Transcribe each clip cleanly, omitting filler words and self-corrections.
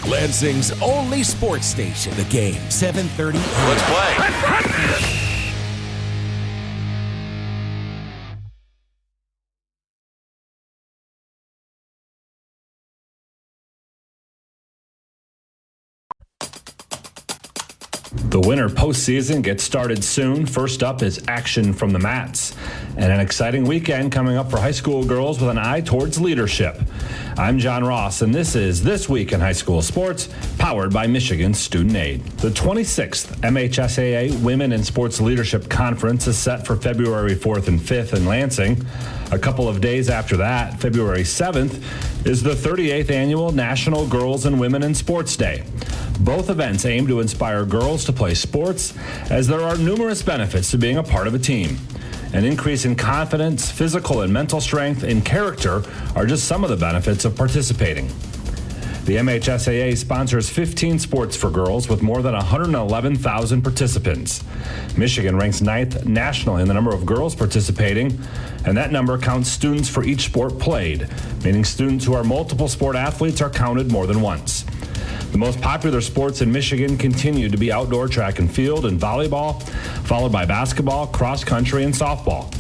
Lansing's only sports station. The Game, 7:30. Let's play. The winter postseason gets started soon. First up is action from the mats. And an exciting weekend coming up for high school girls with an eye towards leadership. I'm John Ross, and this is This Week in High School Sports, powered by Michigan Student Aid. The 26th MHSAA Women in Sports Leadership Conference is set for February 4th and 5th in Lansing. A couple of days after that, February 7th, is the 38th Annual National Girls and Women in Sports Day. Both events aim to inspire girls to play sports, as there are numerous benefits to being a part of a team. An increase in confidence, physical and mental strength, and character are just some of the benefits of participating. The MHSAA sponsors 15 sports for girls with more than 111,000 participants. Michigan ranks 9th nationally in the number of girls participating, and that number counts students for each sport played, meaning students who are multiple sport athletes are counted more than once. The most popular sports in Michigan continue to be outdoor track and field and volleyball, followed by basketball, cross country, and softball.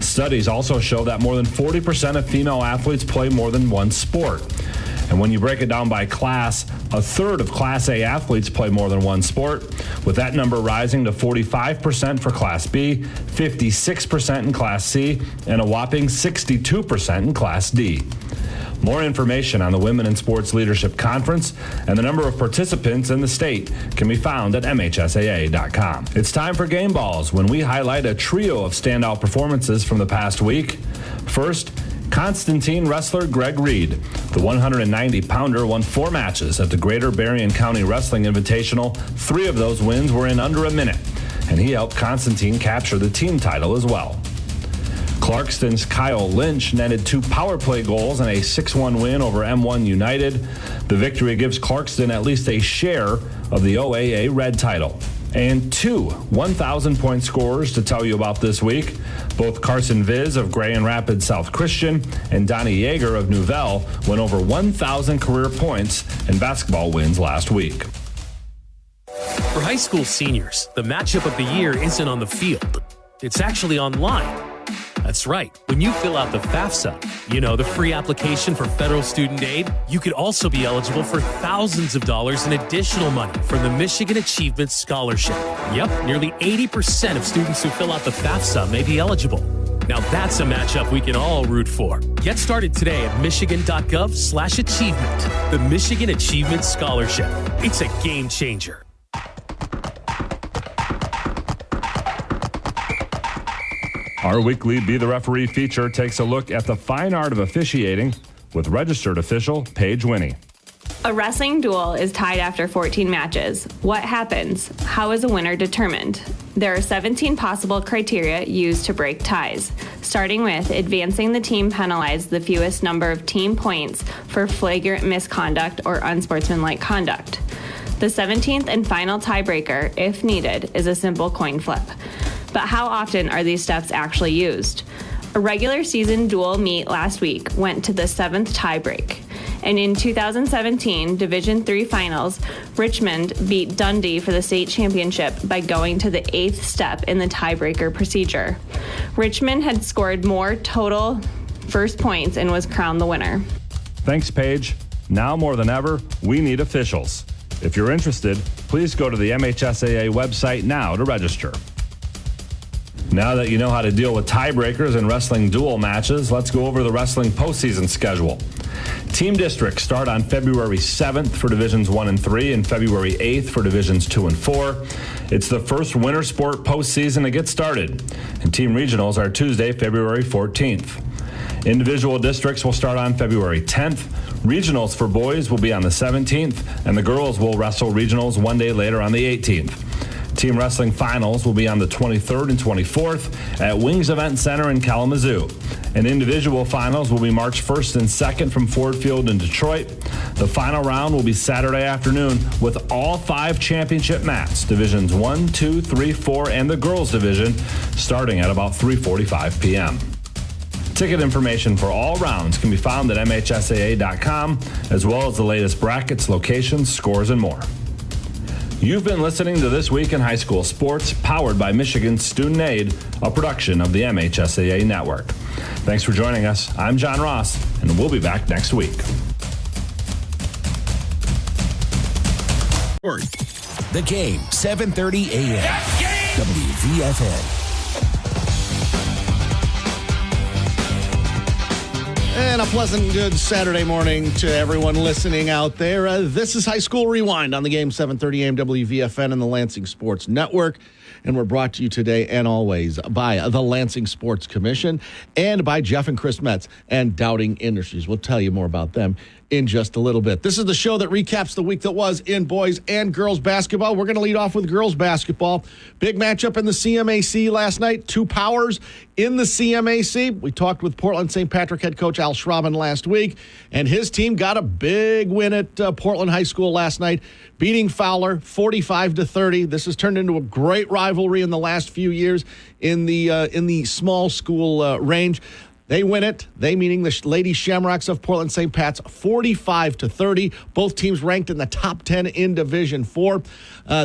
Studies also show that more than 40% of female athletes play more than one sport. And when you break it down by class, a third of Class A athletes play more than one sport, with that number rising to 45% for Class B, 56% in Class C, and a whopping 62% in Class D. More information on the Women in Sports Leadership Conference and the number of participants in the state can be found at MHSAA.com. It's time for Game Balls, when we highlight a trio of standout performances from the past week. First, Constantine wrestler Greg Reed. The 190-pounder won 4 matches at the Greater Berrien County Wrestling Invitational. 3 of those wins were in under a minute, and he helped Constantine capture the team title as well. Clarkston's Kyle Lynch netted 2 power play goals and a 6-1 win over M1 United. The victory gives Clarkston at least a share of the OAA Red title. And 2 1,000-point scorers to tell you about this week. Both Carson Viz of Grand Rapids South Christian and Donnie Yeager of Nouvelle went over 1,000 career points in basketball wins last week. For high school seniors, the matchup of the year isn't on the field. It's actually online. That's right. When you fill out the FAFSA, the free application for federal student aid, you could also be eligible for thousands of dollars in additional money from the Michigan Achievement Scholarship. Yep, nearly 80% of students who fill out the FAFSA may be eligible. Now that's a matchup we can all root for. Get started today at michigan.gov/achievement. The Michigan Achievement Scholarship. It's a game changer. Our weekly Be the Referee feature takes a look at the fine art of officiating with registered official Paige Winnie. A wrestling duel is tied after 14 matches. What happens? How is a winner determined? There are 17 possible criteria used to break ties, starting with advancing the team penalized the fewest number of team points for flagrant misconduct or unsportsmanlike conduct. The 17th and final tiebreaker, if needed, is a simple coin flip. But how often are these steps actually used? A regular season dual meet last week went to the 7th tiebreak. And in 2017 Division III Finals, Richmond beat Dundee for the state championship by going to the 8th step in the tiebreaker procedure. Richmond had scored more total first points and was crowned the winner. Thanks, Paige. Now more than ever, we need officials. If you're interested, please go to the MHSAA website now to register. Now that you know how to deal with tiebreakers and wrestling duel matches, let's go over the wrestling postseason schedule. Team districts start on February 7th for Divisions 1 and 3 and February 8th for Divisions 2 and 4. It's the first winter sport postseason to get started, and team regionals are Tuesday, February 14th. Individual districts will start on February 10th. Regionals for boys will be on the 17th, and the girls will wrestle regionals one day later on the 18th. Team wrestling finals will be on the 23rd and 24th at Wings Event Center in Kalamazoo. And individual finals will be March 1st and 2nd from Ford Field in Detroit. The final round will be Saturday afternoon with all 5 championship mats, Divisions 1, 2, 3, 4, and the girls division, starting at about 3:45 p.m. Ticket information for all rounds can be found at MHSAA.com, as well as the latest brackets, locations, scores, and more. You've been listening to This Week in High School Sports, powered by Michigan Student Aid, a production of the MHSAA Network. Thanks for joining us. I'm John Ross, and we'll be back next week. The Game, 7:30 a.m. WVFN. And a pleasant, good Saturday morning to everyone listening out there. This is High School Rewind on the Game, 7:30 a.m. WVFN and the Lansing Sports Network. And we're brought to you today and always by the Lansing Sports Commission and by Jeff and Chris Metz and Dowding Industries. We'll tell you more about them in just a little bit. This is the show that recaps the week that was in boys and girls basketball. We're going to lead off with girls basketball. Big matchup in the CMAC last night. Two powers in the CMAC. We talked with Portland St. Patrick head coach Al Schraben last week, and his team got a big win at Portland High School last night, beating Fowler 45-30. This has turned into a great rivalry in the last few years in the small school range. They win it. They, meaning the Lady Shamrocks of Portland St. Pat's, 45-30. Both teams ranked in the top 10 in Division IV.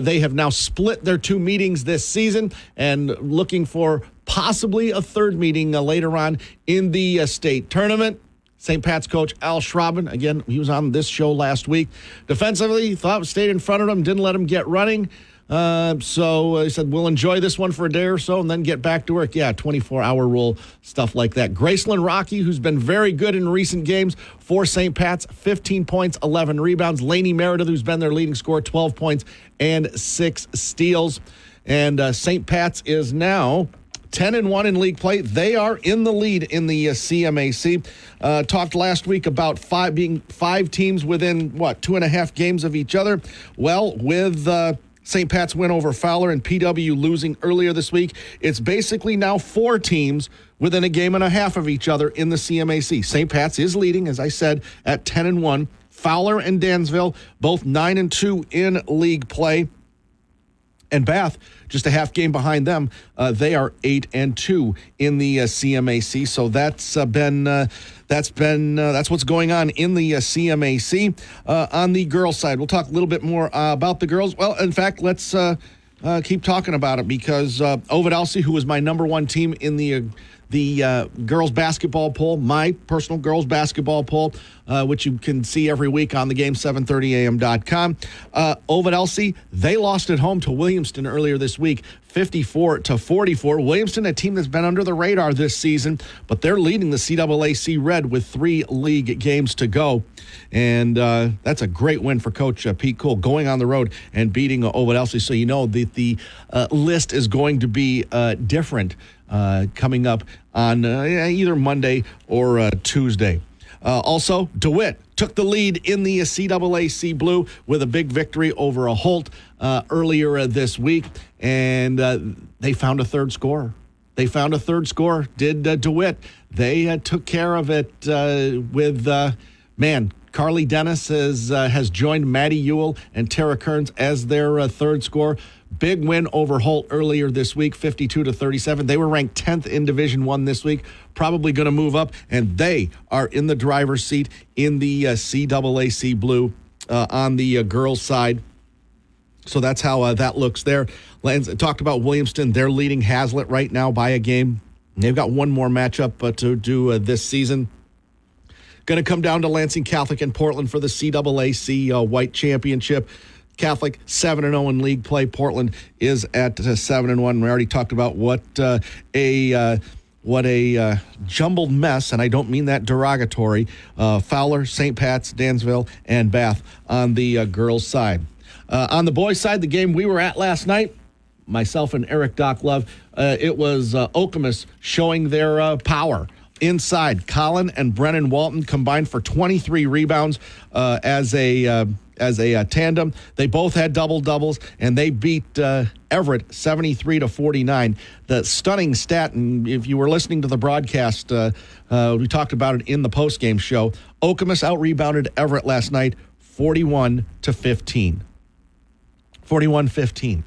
They have now split their two meetings this season and looking for possibly a third meeting later on in the state tournament. St. Pat's coach Al Schraben, again, he was on this show last week. Defensively, thought stayed in front of him, didn't let him get running. So he said, we'll enjoy this one for a day or so and then get back to work. Yeah, 24-hour rule, stuff like that. Graceland Rocky, who's been very good in recent games for St. Pat's, 15 points, 11 rebounds. Laney Meredith, who's been their leading scorer, 12 points and 6 steals. And St. Pat's is now 10-1 in league play. They are in the lead in the CMAC. Talked last week about being five teams within, 2.5 games of each other. Well, with St. Pat's win over Fowler and PW losing earlier this week, it's basically now 4 teams within a game and a half of each other in the CMAC. St. Pat's is leading, as I said, at 10-1. Fowler and Dansville, both 9-2 in league play. And Bath, just a half game behind them, they are 8-2 in the CMAC. So that's what's going on in the CMAC. On the girls' side, we'll talk a little bit more about the girls. Well, in fact, let's keep talking about it because Ovid Elsie, who was my number one team in the girls basketball poll, my personal girls basketball poll, which you can see every week on the game, 730am.com. Ovid Elsie, they lost at home to Williamston earlier this week, 54-44. Williamston, a team that's been under the radar this season, but they're leading the CAAC Red with 3 league games to go. And that's a great win for Coach Pete Cool, going on the road and beating Ovid Elsie. So you know that the list is going to be different coming up on either Monday or Tuesday. Also, DeWitt took the lead in the CAAC Blue with a big victory over a Holt earlier this week, and they found a third scorer. Did DeWitt. They took care of it with, Carly Dennis has joined Maddie Ewell and Tara Kearns as their third scorer. Big win over Holt earlier this week, 52-37. They were ranked 10th in Division I this week, probably going to move up, and they are in the driver's seat in the CAAC Blue on the girls' side. So that's how that looks there. Lance talked about Williamston. They're leading Hazlitt right now by a game. They've got one more matchup to do this season. Going to come down to Lansing Catholic and Portland for the CAAC White Championship. Catholic 7-0 in league play. Portland is at 7-1. We already talked about what a jumbled mess, and I don't mean that derogatory. Fowler, St. Pat's, Dansville, and Bath on the girls' side. On the boys' side, the game we were at last night, myself and Eric Doc Love, it was Okemos showing their power. Inside, Colin and Brennan Walton combined for 23 rebounds as a tandem. They both had double-doubles, and they beat Everett 73-49. The stunning stat, and if you were listening to the broadcast, we talked about it in the postgame show, Okemos out-rebounded Everett last night 41-15. 41-15.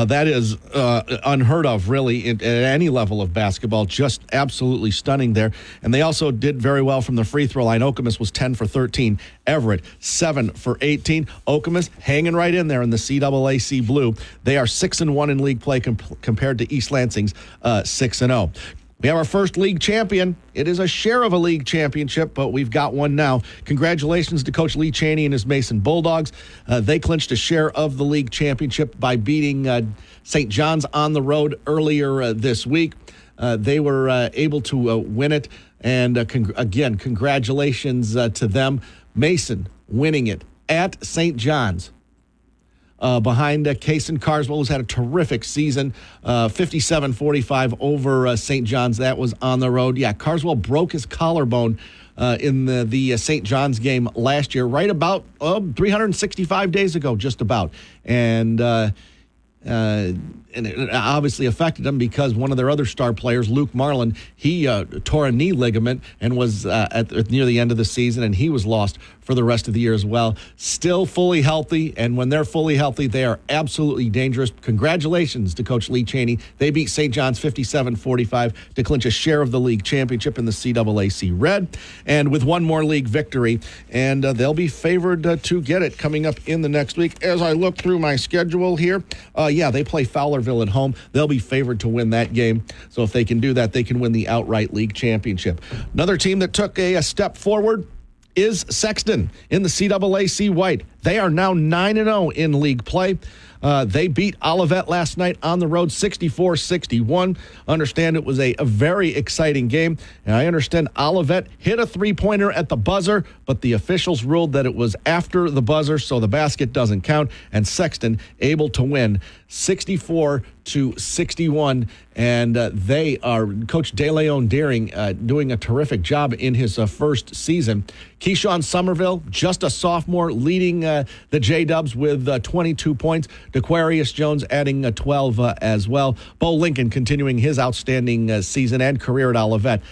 That is unheard of, really, at any level of basketball. Just absolutely stunning there. And they also did very well from the free throw line. Okemos was 10 for 13. Everett, 7 for 18. Okemos hanging right in there in the CAAC blue. They are 6-1 in league play compared to East Lansing's 6-0. We have our first league champion. It is a share of a league championship, but we've got one now. Congratulations to Coach Lee Chaney and his Mason Bulldogs. They clinched a share of the league championship by beating St. John's on the road earlier this week. They were able to win it, and again, congratulations to them. Mason winning it at St. John's. Behind Kaysen Carswell, who's had a terrific season, 57-45 over St. John's. That was on the road. Yeah, Carswell broke his collarbone in the St. John's game last year, right about 365 days ago, just about. And it obviously affected them because one of their other star players, Luke Marlin, he tore a knee ligament and was near the end of the season, and he was lost for the rest of the year as well. Still fully healthy, and when they're fully healthy, they are absolutely dangerous. Congratulations to Coach Lee Chaney. They beat St. John's 57-45 to clinch a share of the league championship in the CAAC Red, and with one more league victory, and they'll be favored to get it coming up in the next week. As I look through my schedule here, they play Fowlerville at home. They'll be favored to win that game, so if they can do that, they can win the outright league championship. Another team that took a step forward is Sexton in the CAAC White. They are now 9-0 in league play. They beat Olivet last night on the road 64-61. Understand it was a very exciting game. And I understand Olivet hit a three-pointer at the buzzer, but the officials ruled that it was after the buzzer, so the basket doesn't count. And Sexton able to win 64-61. And they are, Coach DeLeon Deering doing a terrific job in his first season. Keyshawn Somerville, just a sophomore, leading the J-Dubs with 22 points. DeQuarius Jones adding 12 as well. Bo Lincoln continuing his outstanding season and career at Olivet.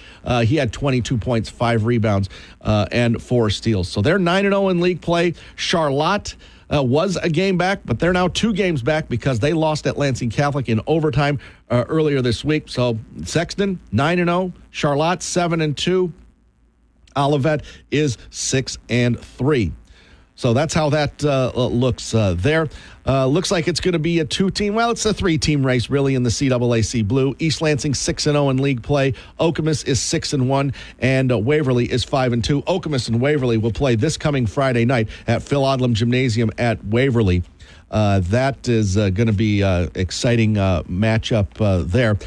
He had 22 points, 5 rebounds, and 4 steals. So they're 9-0 in league play. Charlotte was a game back, but they're now 2 games back because they lost at Lansing Catholic in overtime earlier this week. So Sexton, 9-0. Charlotte, 7-2. Olivet is 6-3. So that's how that looks there. Looks like it's going to be a 2-team. Well, it's a 3-team race, really, in the CAAC Blue. East Lansing 6-0 in league play. Okemos is 6-1, and Waverly is 5-2. Okemos and Waverly will play this coming Friday night at Phil Odlum Gymnasium at Waverly. That is going to be an exciting matchup there.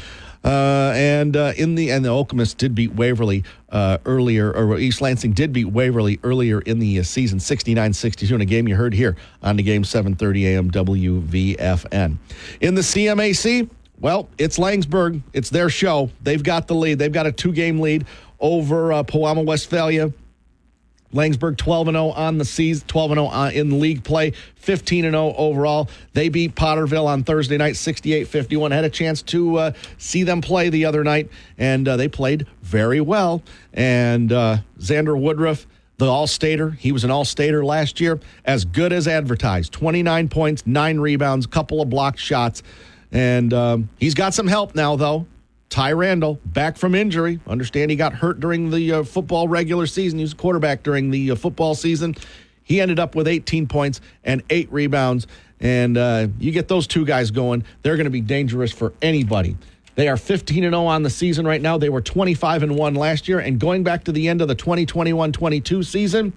And in the end, the Okemos did beat Waverly earlier, or East Lansing did beat Waverly earlier in the season, 69-62, in a game you heard here on the game 7:30 a.m. WVFN. In the CMAC, well, it's Laingsburg. It's their show. They've got the lead. They've got a 2-game lead over Powama Westphalia. Laingsburg 12-0 on the season, 12-0 in league play, 15-0 overall. They beat Potterville on Thursday night, 68-51. Had a chance to see them play the other night, and they played very well. And Xander Woodruff, the All-Stater, he was an All-Stater last year, as good as advertised. 29 points, 9 rebounds, couple of blocked shots. And he's got some help now, though. Ty Randall, back from injury. Understand he got hurt during the football regular season. He was a quarterback during the football season. He ended up with 18 points and 8 rebounds. And you get those 2 guys going, they're going to be dangerous for anybody. They are 15-0 on the season right now. They were 25-1 last year. And going back to the end of the 2021-22 season,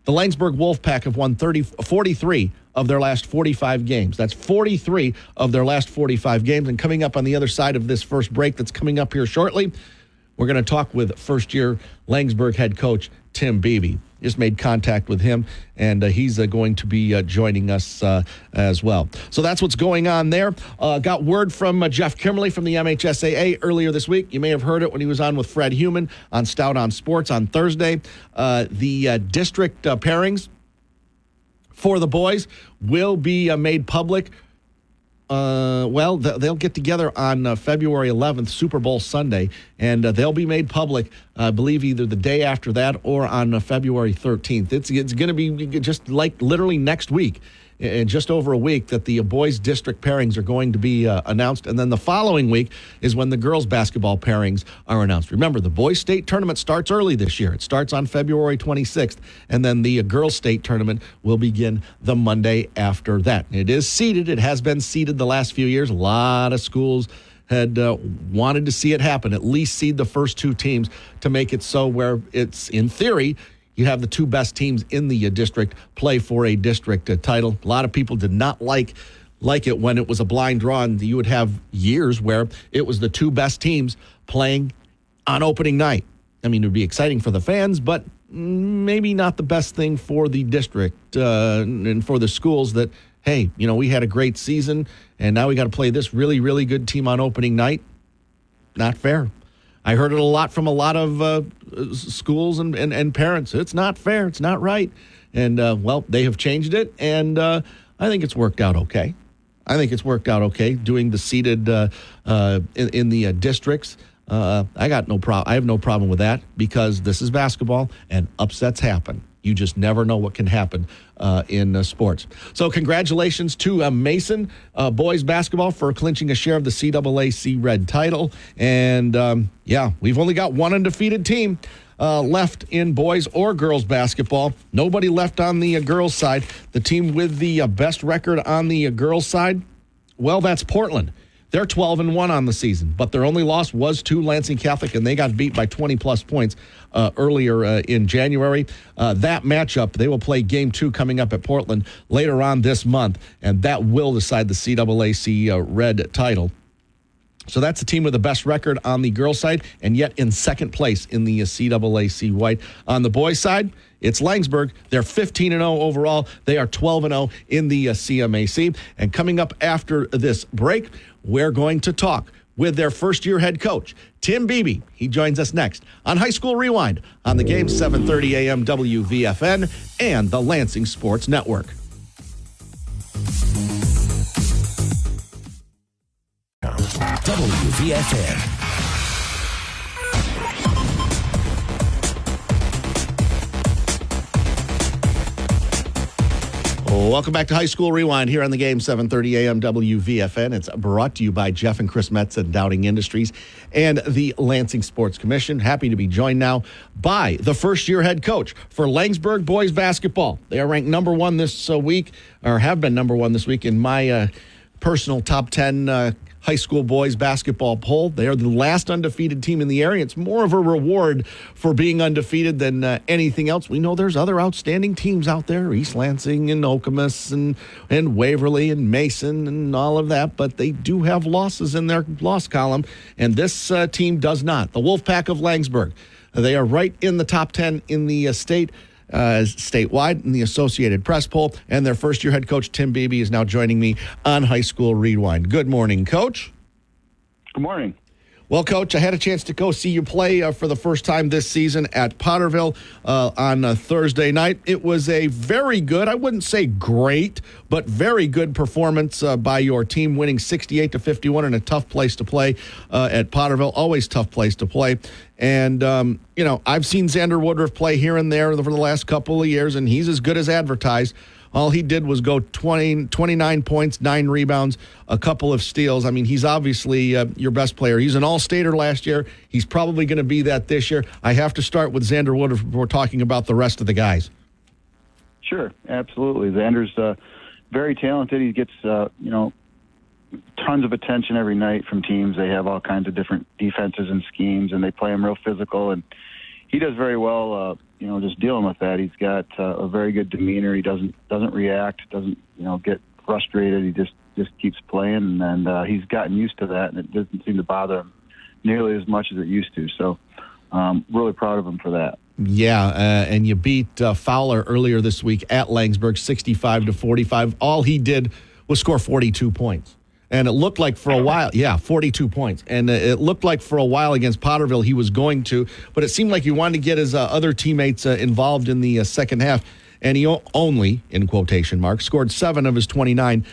the Laingsburg Wolfpack have won 43 of their last 45 games. That's 43 of their last 45 games. And coming up on the other side of this first break that's coming up here shortly, we're going to talk with first-year Laingsburg head coach Tim Beebe. Just made contact with him, and he's going to be joining us as well. So that's what's going on there. Got word from Jeff Kimmerly from the MHSAA earlier this week. You may have heard it when he was on with Fred Heumann on Stout on Sports on Thursday. The district pairings for the boys will be made public. They'll get together on February 11th, Super Bowl Sunday, and they'll be made public, I believe, either the day after that or on February 13th. It's going to be just like literally next week. in just over a week that the boys district pairings are going to be announced. And then the following week is when the girls basketball pairings are announced. Remember, the boys state tournament starts early this year. It starts on February 26th. And then the girls state tournament will begin the Monday after that. It is seeded. It has been seeded the last few years. A lot of schools had wanted to see it happen, at least seed the first two teams to make it so where it's, in theory, you have the two best teams in the district play for a district title. A lot of people did not like it when it was a blind draw, and you would have years where it was the two best teams playing on opening night. I mean, it would be exciting for the fans, but maybe not the best thing for the district and for the schools that, hey, we had a great season, and now we got to play this really, really good team on opening night. Not fair. I heard it a lot from a lot of schools and parents. It's not fair. It's not right. And, they have changed it, and I think it's worked out okay. Doing the seeded in the districts. I have no problem with that because this is basketball, and upsets happen. You just never know what can happen in sports. So congratulations to Mason boys basketball for clinching a share of the CAAC Red title. And, we've only got one undefeated team left in boys or girls basketball. Nobody left on the girls' side. The team with the best record on the girls' side, well, that's Portland. They're 12-1 on the season, but their only loss was to Lansing Catholic, and they got beat by 20-plus points earlier in January. That matchup, they will play Game 2 coming up at Portland later on this month, and that will decide the CAAC Red title. So that's the team with the best record on the girls' side, and yet in second place in the CAAC White. On the boys' side, it's Laingsburg. They're 15-0 overall. They are 12-0 in the CMAC. And coming up after this break, we're going to talk with their first-year head coach, Tim Beebe. He joins us next on High School Rewind on the game 7:30 a.m. WVFN and the Lansing Sports Network. WVFN. Welcome back to High School Rewind here on the game 7:30 a.m. WVFN. It's brought to you by Jeff and Chris Metz at Dowding Industries and the Lansing Sports Commission. Happy to be joined now by the first-year head coach for Laingsburg boys basketball. They are ranked number one this week, or have been number one this week in my personal top 10 high school boys basketball poll. They are the last undefeated team in the area. It's more of a reward for being undefeated than anything else. We know there's other outstanding teams out there, East Lansing and Okemos and Waverly and Mason and all of that, but they do have losses in their loss column, and this team does not. The Wolfpack of Laingsburg, they are right in the top 10 in the state. Statewide in the Associated Press poll, and their first-year head coach, Tim Beebe, is now joining me on High School Rewind. Good morning, Coach. Good morning. Well, Coach, I had a chance to go see you play for the first time this season at Potterville on Thursday night. It was a very good, I wouldn't say great, but very good performance by your team, winning 68-51 in a tough place to play at Potterville. Always tough place to play. And, I've seen Xander Woodruff play here and there for the last couple of years, and he's as good as advertised. All he did was go 29 points, 9 rebounds, a couple of steals. I mean, he's obviously your best player. He's an all-stater last year. He's probably going to be that this year. I have to start with Xander Woodruff before talking about the rest of the guys. Sure, absolutely. Xander's very talented. He gets, tons of attention every night from teams. They have all kinds of different defenses and schemes, and they play him real physical. And he does very well, just dealing with that. He's got a very good demeanor. He doesn't react, doesn't, get frustrated. He just keeps playing, and he's gotten used to that, and it doesn't seem to bother him nearly as much as it used to. So really proud of him for that. Yeah, and you beat Fowler earlier this week at Laingsburg, 65-45. All he did was score 42 points. And it looked like for a while, 42 points. And it looked like for a while against Potterville he was going to, but it seemed like he wanted to get his other teammates involved in the second half. And he only, in quotation marks, scored 7 of his 29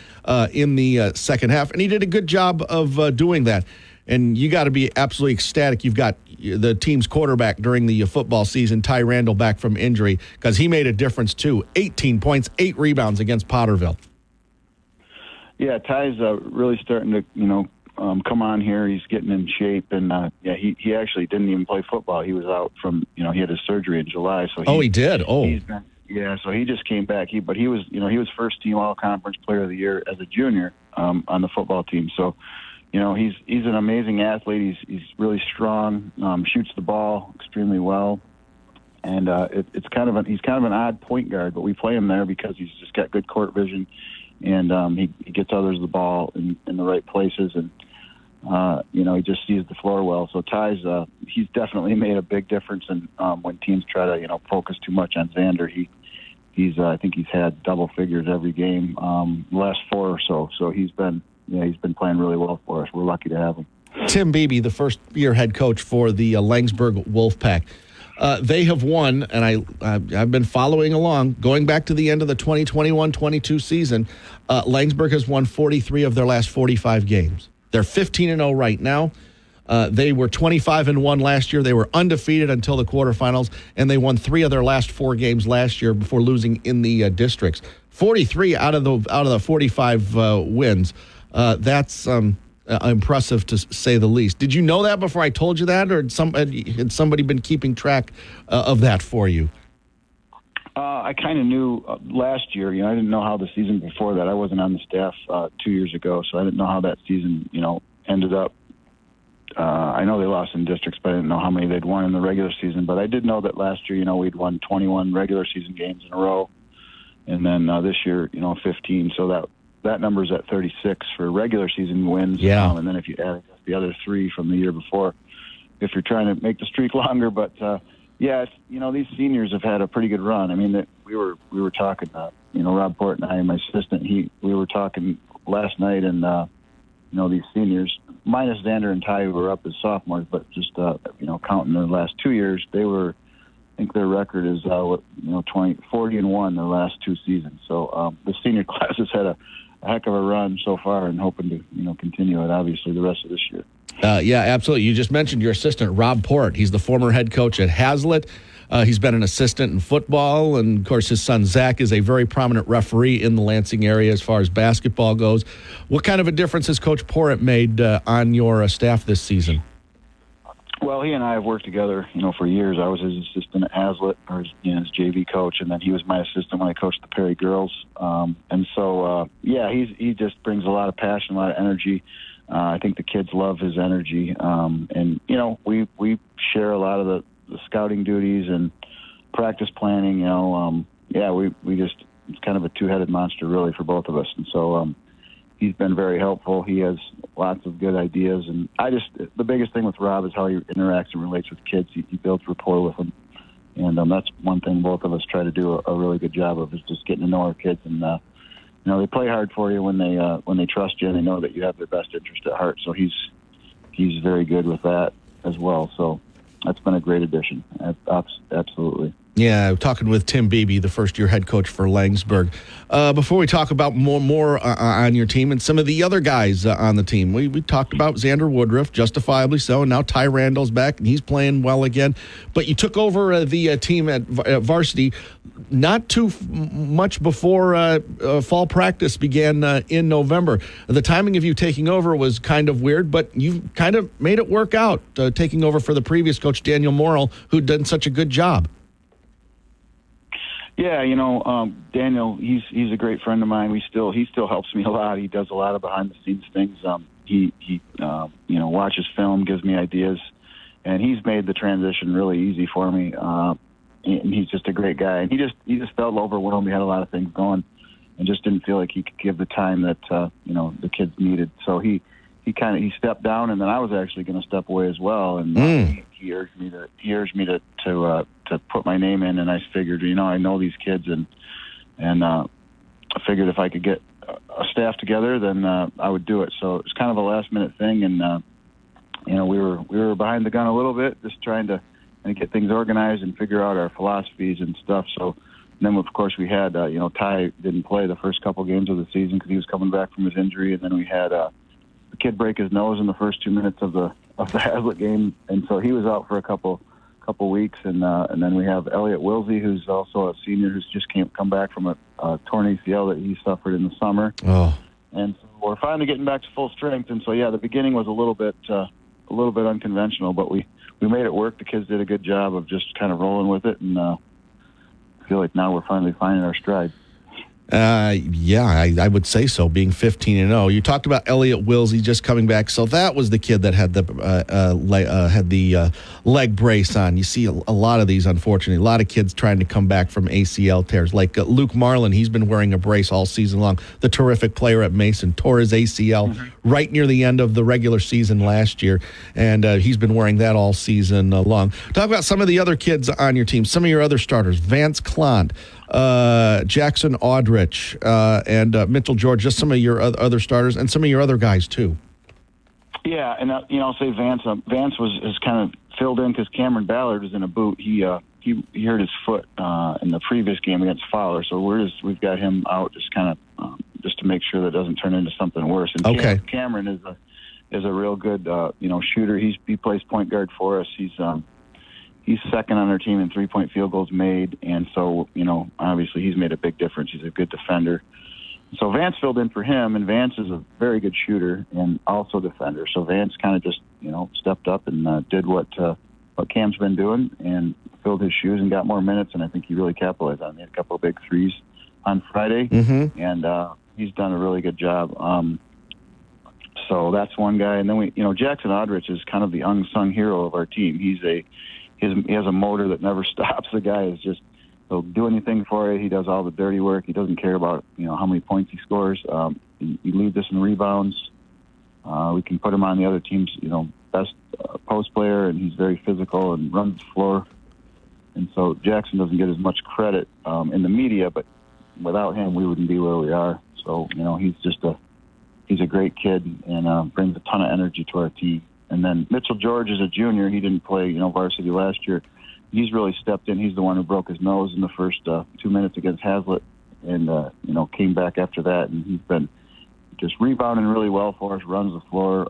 in the second half. And he did a good job of doing that. And you got to be absolutely ecstatic. You've got the team's quarterback during the football season, Ty Randall, back from injury, because he made a difference too. 18 points, 8 rebounds against Potterville. Yeah, Ty's really starting to, come on here. He's getting in shape, and he actually didn't even play football. He was out from, he had his surgery in July. So he did. Oh, so he just came back. He was first team all conference player of the year as a junior on the football team. So, he's an amazing athlete. He's really strong. Shoots the ball extremely well. And he's kind of an odd point guard, but we play him there because he's just got good court vision, and he gets others the ball in the right places, and he just sees the floor well. So Ty's he's definitely made a big difference. And when teams try to focus too much on Xander, he's I think he's had double figures every game last 4 or so. So he's been playing really well for us. We're lucky to have him. Tim Beebe, the first-year head coach for the Laingsburg Wolfpack. They have won, and I've been following along, going back to the end of the 2021-22 season. Laingsburg has won 43 of their last 45 games. They're 15-0 right now. They were 25-1 last year. They were undefeated until the quarterfinals, and they won 3 of their last 4 games last year before losing in the districts. 43 out of the 45 wins. That's impressive to say the least. Did you know that before I told you that, or had somebody been keeping track of that for you? I kind of knew last year. I didn't know how the season before that. I wasn't on the staff 2 years ago, so I didn't know how that season, ended up. I know they lost in districts, but I didn't know how many they'd won in the regular season. But I did know that last year, we'd won 21 regular season games in a row, and then this year, 15. So that number's at 36 for regular season wins. Yeah. And then if you add the other 3 from the year before, if you're trying to make the streak longer. But these seniors have had a pretty good run. I mean, we were talking, Rob Port and I, my assistant, we were talking last night, and these seniors, minus Xander and Ty, who were up as sophomores, but just counting the last 2 years, they were. I think their record is 40-1 their last 2 seasons. So the senior class has had a heck of a run so far, and hoping to continue it obviously the rest of this year. Yeah, absolutely. You just mentioned your assistant, Rob Port. He's the former head coach at Hazlitt. He's been an assistant in football, and of course his son Zach is a very prominent referee in the Lansing area as far as basketball goes. What kind of a difference has Coach Port made on your staff this season? Well, he and I have worked together, for years. I was his assistant at Hazlitt, or his JV coach, and then he was my assistant when I coached the Perry girls. And so, he just brings a lot of passion, a lot of energy. I think the kids love his energy. And we share a lot of the scouting duties and practice planning. We just, it's kind of a two-headed monster, really, for both of us. And so, he's been very helpful. He has lots of good ideas, and the biggest thing with Rob is how he interacts and relates with kids. He builds rapport with them, and that's one thing both of us try to do a really good job of, is just getting to know our kids. And they play hard for you when they trust you and they know that you have their best interest at heart. So he's very good with that as well. So that's been a great addition. Absolutely. Yeah, talking with Tim Beebe, the first-year head coach for Laingsburg. Before we talk about more on your team and some of the other guys on the team, we talked about Xander Woodruff, justifiably so, and now Ty Randall's back, and he's playing well again. But you took over the team at varsity not too much before fall practice began in November. The timing of you taking over was kind of weird, but you kind of made it work out, taking over for the previous coach, Daniel Morrill, who'd done such a good job. Yeah, Daniel, he's a great friend of mine. He still helps me a lot. He does a lot of behind the scenes things. He watches film, gives me ideas, and he's made the transition really easy for me. And he's just a great guy. And he just felt overwhelmed. He had a lot of things going, and just didn't feel like he could give the time that the kids needed. So he stepped down, and then I was actually going to step away as well. And he urged me to put my name in, and I figured, I know these kids, and I figured if I could get a staff together, then I would do it. So it was kind of a last minute thing, and we were behind the gun a little bit, just trying to get things organized and figure out our philosophies and stuff. So then, of course, we had Ty didn't play the first couple games of the season because he was coming back from his injury, and then we had the kid break his nose in the first 2 minutes of the Hazlitt game, and so he was out for a couple weeks, and then we have Elliot Wilsey, who's also a senior, who's just come back from a torn ACL that he suffered in the summer. Oh. And so we're finally getting back to full strength. And so, yeah, the beginning was a little bit unconventional, but we made it work. The kids did a good job of just kind of rolling with it, and I feel like now we're finally finding our stride. I would say so, being 15-0. You talked about Elliot Willsey just coming back. So that was the kid that had the leg brace on. You see a lot of these, unfortunately. A lot of kids trying to come back from ACL tears. Like Luke Marlin, he's been wearing a brace all season long. The terrific player at Mason tore his ACL right near the end of the regular season last year, and he's been wearing that all season long. Talk about some of the other kids on your team, some of your other starters. Vance Klont, Jackson Aldrich, and Mitchell George, just some of your other starters and some of your other guys too. Yeah, and I'll say Vance. Vance is kind of filled in because Cameron Ballard was in a boot. He hurt his foot in the previous game against Fowler, so we've got him out just kind of just to make sure that doesn't turn into something worse. And okay. Cameron is a real good shooter. He plays point guard for us. He's second on our team in 3-point field goals made, and so, obviously he's made a big difference. He's a good defender. So Vance filled in for him, and Vance is a very good shooter and also defender. So Vance kind of just, stepped up and did what Cam's been doing and filled his shoes and got more minutes, and I think he really capitalized on it. He had a couple of big threes on Friday, and he's done a really good job. So that's one guy. And then Jackson Aldrich is kind of the unsung hero of our team. He has a motor that never stops. The guy is he'll do anything for you. He does all the dirty work. He doesn't care about, how many points he scores. He leads us in rebounds. We can put him on the other team's, best post player, and he's very physical and runs the floor. And so Jackson doesn't get as much credit in the media, but without him, we wouldn't be where we are. So, he's a great kid and brings a ton of energy to our team. And then Mitchell George is a junior. He didn't play, varsity last year. He's really stepped in. He's the one who broke his nose in the first 2 minutes against Hazlitt, and came back after that. And he's been just rebounding really well for us. Runs the floor,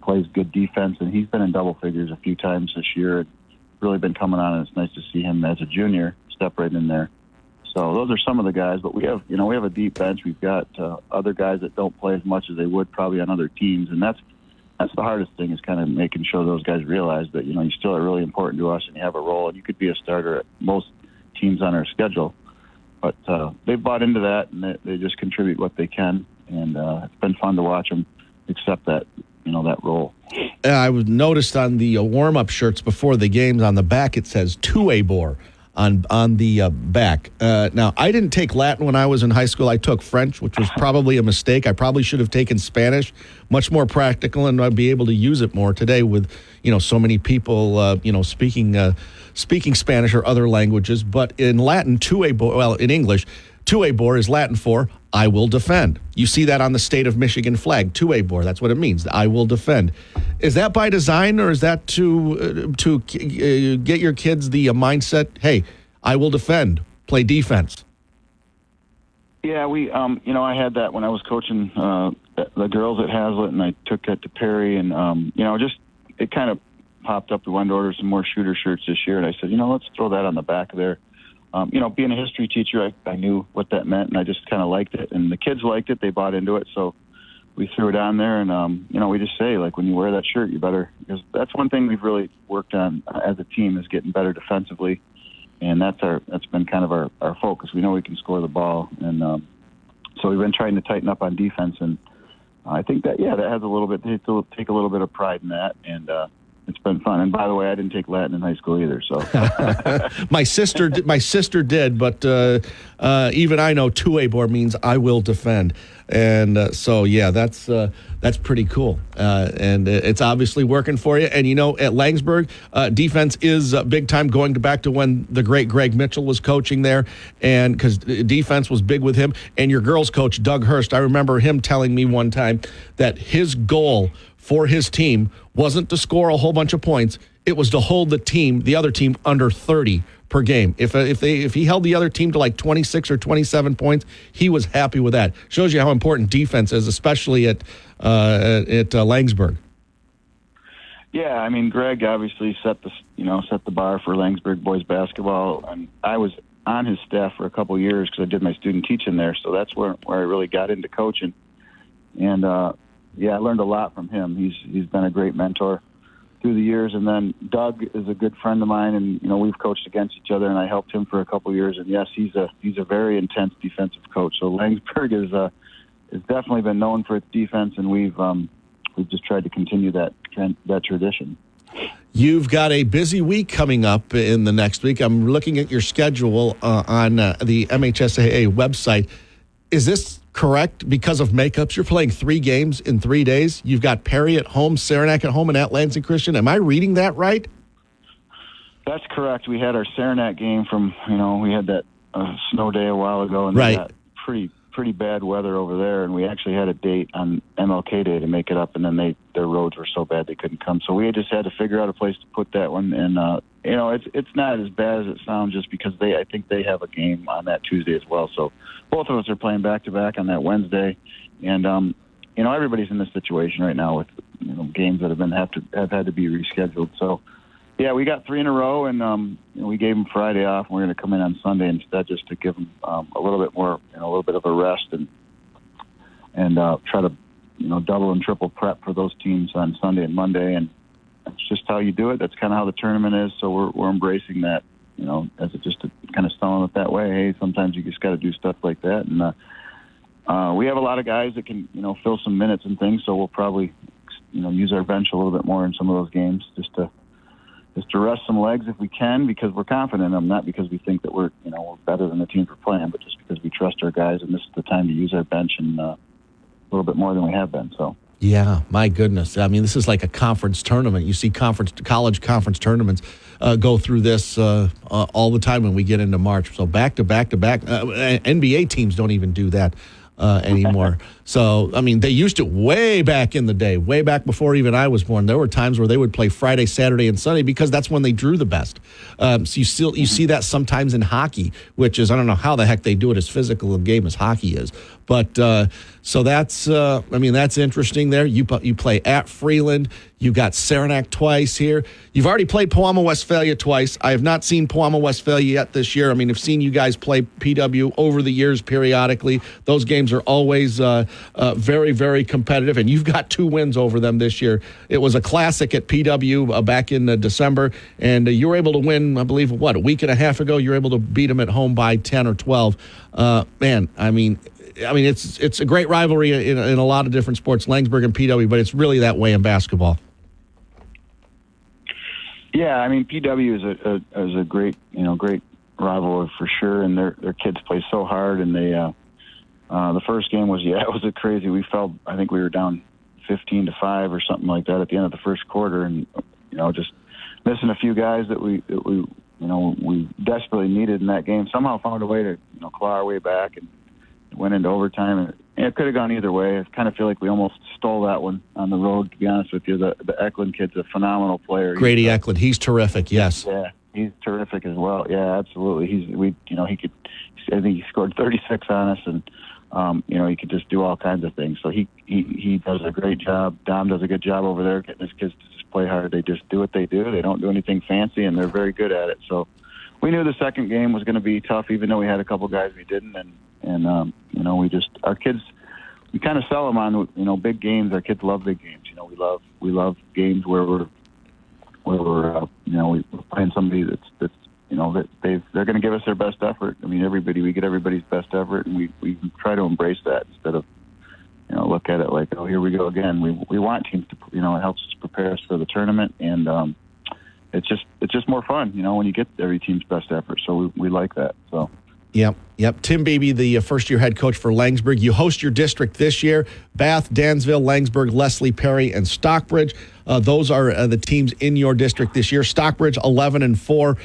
plays good defense, and he's been in double figures a few times this year. And really been coming on, and it's nice to see him as a junior step right in there. So those are some of the guys, but we have a deep bench. We've got other guys that don't play as much as they would probably on other teams, and that's the hardest thing, is kind of making sure those guys realize that, you still are really important to us and you have a role, and you could be a starter at most teams on our schedule. But they've bought into that, and they just contribute what they can, and it's been fun to watch them accept that, that role. I noticed on the warm-up shirts before the games, on the back it says Tuebor on the back. Now, I didn't take Latin when I was in high school. I took French, which was probably a mistake. I probably should have taken Spanish, much more practical, and I'd be able to use it more today with, so many people, speaking Spanish or other languages. But in Latin, in English, Tuebor is Latin for I will defend. You see that on the state of Michigan flag, Tuebor. That's what it means, I will defend. Is that by design, or is that to get your kids the mindset, hey, I will defend, play defense? Yeah, we, I had that when I was coaching the girls at Hazlitt, and I took that to Perry, and, it kind of popped up. We wanted to order some more shooter shirts this year, and I said, let's throw that on the back of there. Being a history teacher, I knew what that meant, and I just kind of liked it. And the kids liked it. They bought into it. So we threw it on there, and, we just say, like, when you wear that shirt, you better, because that's one thing we've really worked on as a team, is getting better defensively. And that's been kind of our focus. We know we can score the ball. And so we've been trying to tighten up on defense. And I think that has a little bit, to take a little bit of pride in that. And, it's been fun. And by the way, I didn't take Latin in high school either. So my sister did, but even I know Tuebor means I will defend. And that's pretty cool. And it's obviously working for you. And, at Laingsburg, defense is big time, going back to when the great Greg Mitchell was coaching there, and because defense was big with him. And your girls coach, Doug Hurst, I remember him telling me one time that his goal for his team wasn't to score a whole bunch of points. It was to hold the other team under 30 per game. If he held the other team to like 26 or 27 points, he was happy with that. Shows you how important defense is, especially at Laingsburg. Yeah, I mean, Greg obviously set the bar for Laingsburg boys basketball, and I was on his staff for a couple of years because I did my student teaching there. So that's where I really got into coaching. And, I learned a lot from him. He's been a great mentor through the years. And then Doug is a good friend of mine, and, we've coached against each other, and I helped him for a couple of years. And, yes, he's a very intense defensive coach. So Laingsburg is definitely been known for its defense, and we've just tried to continue that tradition. You've got a busy week coming up in the next week. I'm looking at your schedule on the MHSAA website. Is this correct? Because of makeups, you're playing 3 games in 3 days. You've got Perry at home, Saranac at home, and at Lansing Christian. Am I reading that right? That's correct. We had our Saranac game from, we had that snow day a while ago, and right. They got pretty bad weather over there, and we actually had a date on MLK Day to make it up, and then their roads were so bad they couldn't come. So we just had to figure out a place to put that one, and it's not as bad as it sounds just because I think they have a game on that Tuesday as well. So both of us are playing back-to-back on that Wednesday, and everybody's in this situation right now with games that have had to be rescheduled. So yeah, we got 3 in a row, and we gave them Friday off, and we're going to come in on Sunday instead just to give them a little bit more, a little bit of a rest, and try to double and triple prep for those teams on Sunday and Monday, and that's just how you do it. That's kind of how the tournament is. So we're embracing that, as just kind of selling it that way. Hey, sometimes you just got to do stuff like that, and we have a lot of guys that can fill some minutes and things. So we'll probably use our bench a little bit more in some of those games just to rest some legs if we can, because we're confident in them, not because we think that we're better than the teams we're playing, but just because we trust our guys, and this is the time to use our bench and a little bit more than we have been. So. Yeah, my goodness. I mean, this is like a conference tournament. You see college conference tournaments go through this all the time when we get into March. So back to back. NBA teams don't even do that anymore. So, I mean, they used to way back in the day, way back before even I was born. There were times where they would play Friday, Saturday, and Sunday because that's when they drew the best. So you see that sometimes in hockey, which is, I don't know how the heck they do it as physical a game as hockey is. But so that's interesting there. You play at Freeland. You got Saranac twice here. You've already played Pewamo Westphalia twice. I have not seen Pewamo Westphalia yet this year. I mean, I've seen you guys play PW over the years periodically. Those games are always very, very competitive, and you've got 2 wins over them this year. It was a classic at PW back in December, and you were able to win, I believe, a week and a half ago. You were able to beat them at home by 10 or 12. Man, I mean, it's a great rivalry in a lot of different sports, Laingsburg and PW, but it's really that way in basketball. Yeah, I mean, PW is a great rivalry for sure, and their kids play so hard, and they the first game was it was crazy. We felt, I think we were down 15-5 or something like that at the end of the first quarter, and just missing a few guys that we desperately needed in that game. Somehow found a way to claw our way back and went into overtime, and it could have gone either way. I kind of feel like we almost stole that one on the road, to be honest with you. The Eklund kid's a phenomenal player. Grady Eklund, he's terrific, yes. Yeah, he's terrific as well. Yeah, absolutely. I think he scored 36 on us, and he could just do all kinds of things. So he does a great job. Dom does a good job over there getting his kids to just play hard. They just do what they do. They don't do anything fancy, and they're very good at it. So we knew the second game was going to be tough, even though we had a couple guys we didn't, and our kids, we kind of sell them on big games. Our kids love big games. We love games where we're playing somebody that's they're going to give us their best effort. I mean, we get everybody's best effort, and we try to embrace that instead of look at it like, oh, here we go again. We want teams to it helps us prepare us for the tournament, and it's just more fun when you get every team's best effort. So we like that. So. Yep. Tim Beebe, the first-year head coach for Laingsburg. You host your district this year: Bath, Dansville, Laingsburg, Leslie, Perry, and Stockbridge. Those are the teams in your district this year. Stockbridge 11-4.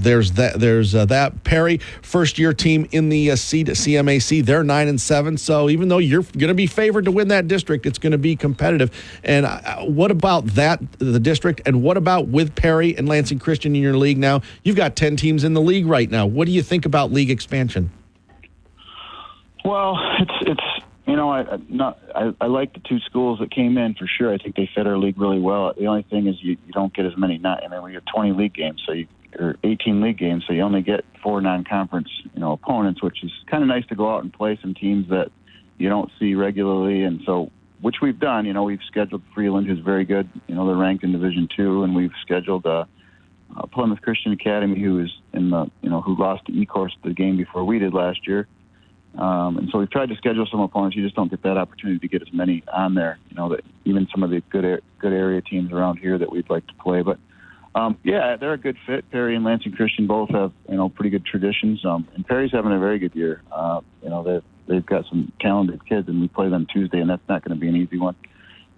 There's that. Perry, first-year team in the CMAC. They're 9-7. So even though you're going to be favored to win that district, it's going to be competitive. And what about the district? And what about with Perry and Lansing Christian in your league now? You've got 10 teams in the league right now. What do you think about league expansion? Well, it's I like the 2 schools that came in for sure. I think they fit our league really well. The only thing is you don't get as many. We have 20 league games, so you or 18 league games, so you only get 4 non-conference, opponents, which is kind of nice to go out and play some teams that you don't see regularly. And so, which we've done, we've scheduled Freeland, who's very good. They're ranked in Division II, and we've scheduled Plymouth Christian Academy, who is in the, who lost to E-Course the game before we did last year. And so we've tried to schedule some opponents. You just don't get that opportunity to get as many on there, that even some of the good area teams around here that we'd like to play. But, they're a good fit. Perry and Lansing Christian both have, pretty good traditions. And Perry's having a very good year. They've got some talented kids, and we play them Tuesday, and that's not going to be an easy one.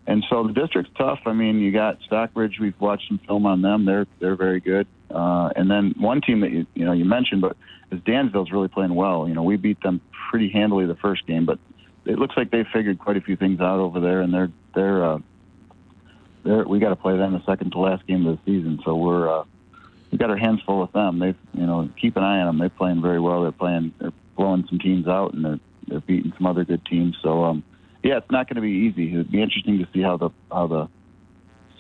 And so the district's tough. I mean, you got Stockbridge. We've watched some film on them. They're very good. And then one team that you mentioned, but is Dansville's really playing well. We beat them pretty handily the first game, but it looks like they figured quite a few things out over there, and we got to play them the second to last game of the season. So we got our hands full with them. They've keep an eye on them. They're playing very well. They're blowing some teams out, and they're beating some other good teams. So it's not going to be easy. It'd be interesting to see how the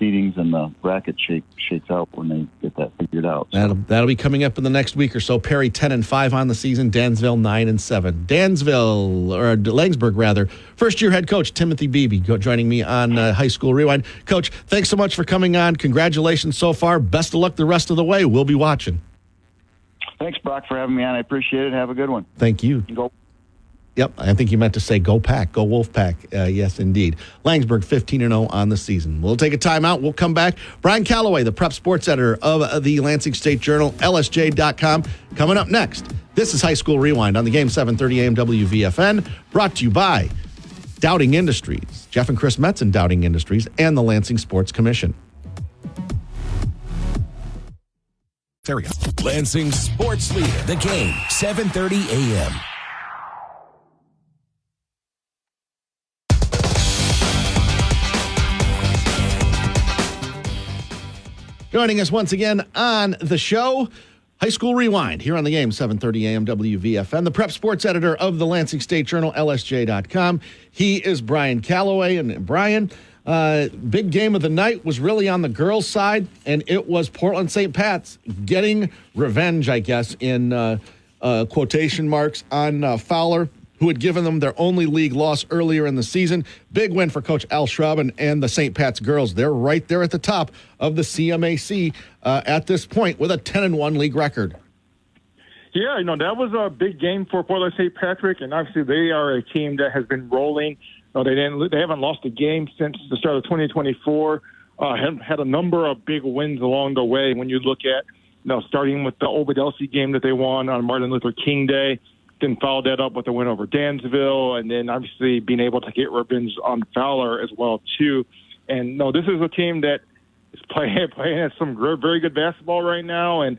seedings and the bracket shakes out when they get that figured out. So. That'll be coming up in the next week or so. Perry 10-5 on the season. Dansville 9-7. Laingsburg rather. First year head coach Timothy Beebe joining me on High School Rewind. Coach, thanks so much for coming on. Congratulations so far. Best of luck the rest of the way. We'll be watching. Thanks, Brock, for having me on. I appreciate it. Have a good one. Thank you. Go. Yep, I think you meant to say go Pack, go Wolfpack. Yes, indeed. Laingsburg 15-0 on the season. We'll take a timeout. We'll come back. Brian Calloway, the prep sports editor of the Lansing State Journal, LSJ.com, coming up next. This is High School Rewind on the game 730 AM WVFN, brought to you by Dowding Industries, Jeff and Chris Metzen Dowding Industries, and the Lansing Sports Commission. Lansing Sports Leader, the game 730 AM. Joining us once again on the show, High School Rewind, here on the game, 730 AM WVFN, the prep sports editor of the Lansing State Journal, LSJ.com. He is Brian Calloway. And Brian, big game of the night was really on the girls' side, and it was Portland St. Pat's getting revenge, I guess, in quotation marks, on Fowler, who had given them their only league loss earlier in the season. Big win for Coach Al Schraben and the St. Pat's girls. They're right there at the top of the CMAC at this point with a 10-1 league record. Yeah, that was a big game for Portland St. Patrick, and obviously they are a team that has been rolling. They haven't lost a game since the start of 2024. Had a number of big wins along the way. When you look at, starting with the Ovid-Elsie game that they won on Martin Luther King Day, then followed that up with a win over Dansville, and then obviously being able to get revenge on Fowler as well too. And this is a team that is playing some very good basketball right now, and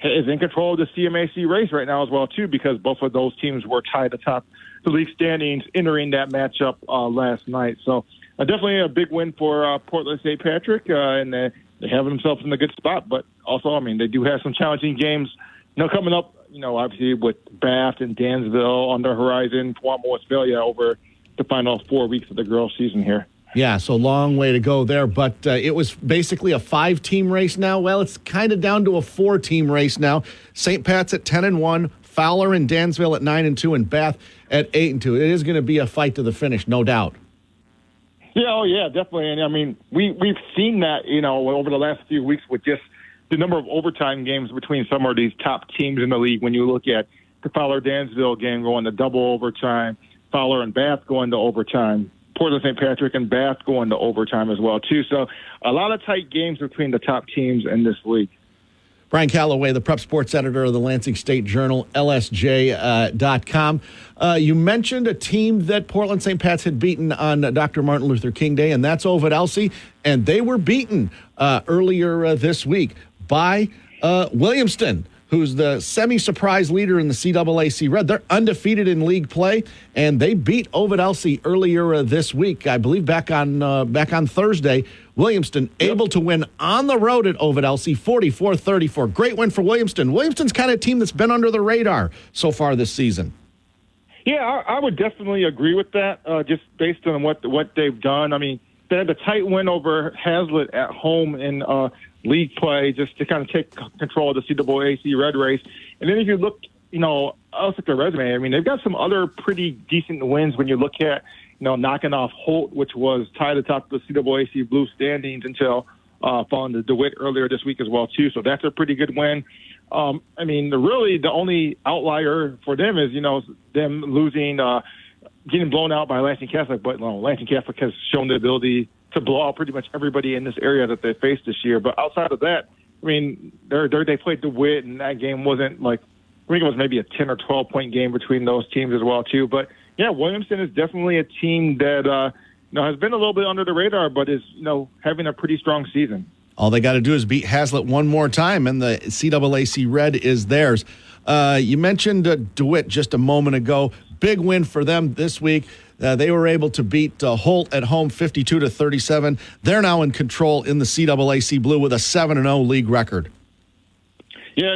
is in control of the CMAC race right now as well too, because both of those teams were tied atop the league standings entering that matchup last night. So definitely a big win for Portland St. Patrick, and they have themselves in a good spot. But also, they do have some challenging games, coming up. Obviously with Bath and Dansville on the horizon, Westphalia over the final 4 weeks of the girls' season here. Yeah, so long way to go there, but it was basically a 5-team race now. Well, it's kind of down to a 4-team race now. St. Pat's at 10-1, Fowler and Dansville at 9-2, and Bath at 8-2. It is going to be a fight to the finish, no doubt. Yeah, definitely. And we've seen that, over the last few weeks with just the number of overtime games between some of these top teams in the league. When you look at the Fowler-Dansville game going to double overtime, Fowler and Bath going to overtime, Portland St. Patrick and Bath going to overtime as well, too. So a lot of tight games between the top teams in this league. Brian Calloway, the prep sports editor of the Lansing State Journal, LSJ.com. You mentioned a team that Portland St. Pat's had beaten on Dr. Martin Luther King Day, and that's Ovid-Elsie, and they were beaten earlier this week by Williamston, who's the semi-surprise leader in the CAAC Red. They're undefeated in league play, and they beat Ovid-Elsie earlier this week, I believe back on Thursday. Williamston able to win on the road at Ovid-Elsie, 44-34. Great win for Williamston. Williamston's kind of team that's been under the radar so far this season. Yeah, I would definitely agree with that, just based on what they've done. They had a tight win over Hazlitt at home in league play, just to kind of take control of the CAAC Red race. And then if you look, I'll look at their resume. I mean, they've got some other pretty decent wins when you look at, knocking off Holt, which was tied atop the CAAC Blue standings until falling to DeWitt earlier this week as well, too. So that's a pretty good win. I mean, really the only outlier for them is, them losing, getting blown out by Lansing Catholic. But Lansing Catholic has shown the ability to blow out pretty much everybody in this area that they faced this year. But outside of that, I mean, they played DeWitt, and that game wasn't like, I think it was maybe a 10 or 12-point game between those teams as well, too. But, yeah, Williamson is definitely a team that, has been a little bit under the radar, but is, having a pretty strong season. All they got to do is beat Hazlitt one more time, and the CAAC Red is theirs. You mentioned DeWitt just a moment ago. Big win for them this week. They were able to beat Holt at home 52-37. They're now in control in the CAAC Blue with a 7-0 league record. Yeah,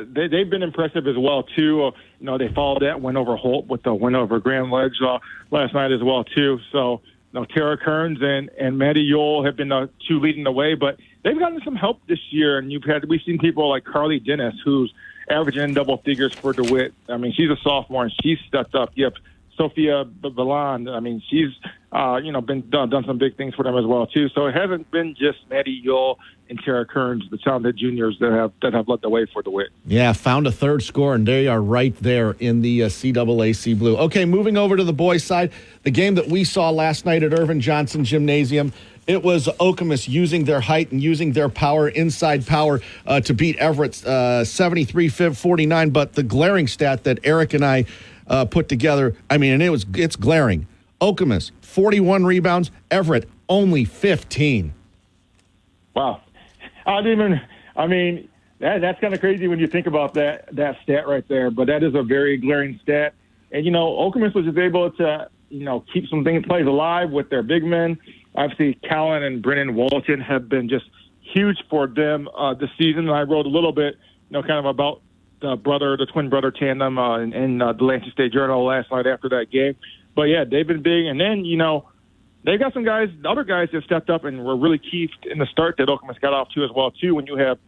they've been impressive as well, too. They followed that win over Holt with the win over Grand Ledge last night as well, too. So, Tara Kearns and Maddie Yule have been the two leading the way, but they've gotten some help this year. And we've seen people like Carly Dennis, who's averaging double figures for DeWitt. I mean, she's a sophomore, and she's stepped up. Yep. Sophia Balan, I mean, she's, been done some big things for them as well, too. So it hasn't been just Maddie Yule and Tara Kearns, the talented juniors that have led the way for DeWitt. Yeah, found a third score, and they are right there in the CAAC Blue. Okay, moving over to the boys' side, the game that we saw last night at Irvin Johnson Gymnasium, it was Okemos using their height and using their power, inside power, to beat Everett 73-49. But the glaring stat that Eric and I put together, I mean, and it's glaring. Okemos, 41 rebounds. Everett, only 15. Wow. That's kind of crazy when you think about that stat right there, but that is a very glaring stat. And, Okemos was just able to, keep some plays alive with their big men. Obviously, Callan and Brennan Walton have been just huge for them this season. And I wrote a little bit, kind of about the twin brother tandem in the Lansing State Journal last night after that game. But, yeah, they've been big. And then, they've got some guys, other guys that stepped up and were really key in the start that Okemos got off to as well, too, when you have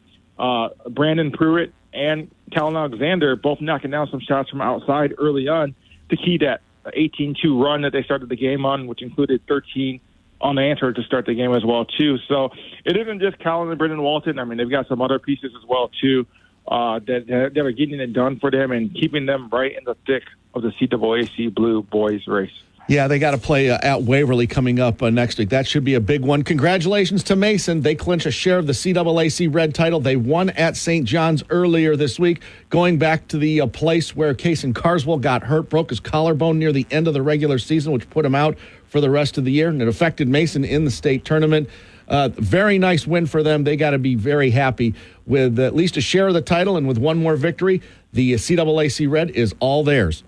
Brandon Pruitt and Callan Alexander both knocking down some shots from outside early on to key that 18-2 run that they started the game on, which included 13 unanswered to start the game as well, too. So it isn't just Callan and Brendan Walton. I mean, they've got some other pieces as well, too, that are getting it done for them and keeping them right in the thick of the CAAC Blue boys race. Yeah, they got to play at Waverly coming up next week. That should be a big one. Congratulations to Mason. They clinch a share of the CAAC Red title. They won at St. John's earlier this week, going back to the place where Kason Carswell got hurt, broke his collarbone near the end of the regular season, which put him out for the rest of the year, and it affected Mason in the state tournament. Very nice win for them. They got to be very happy with at least a share of the title, and with one more victory, the CAAC Red is all theirs.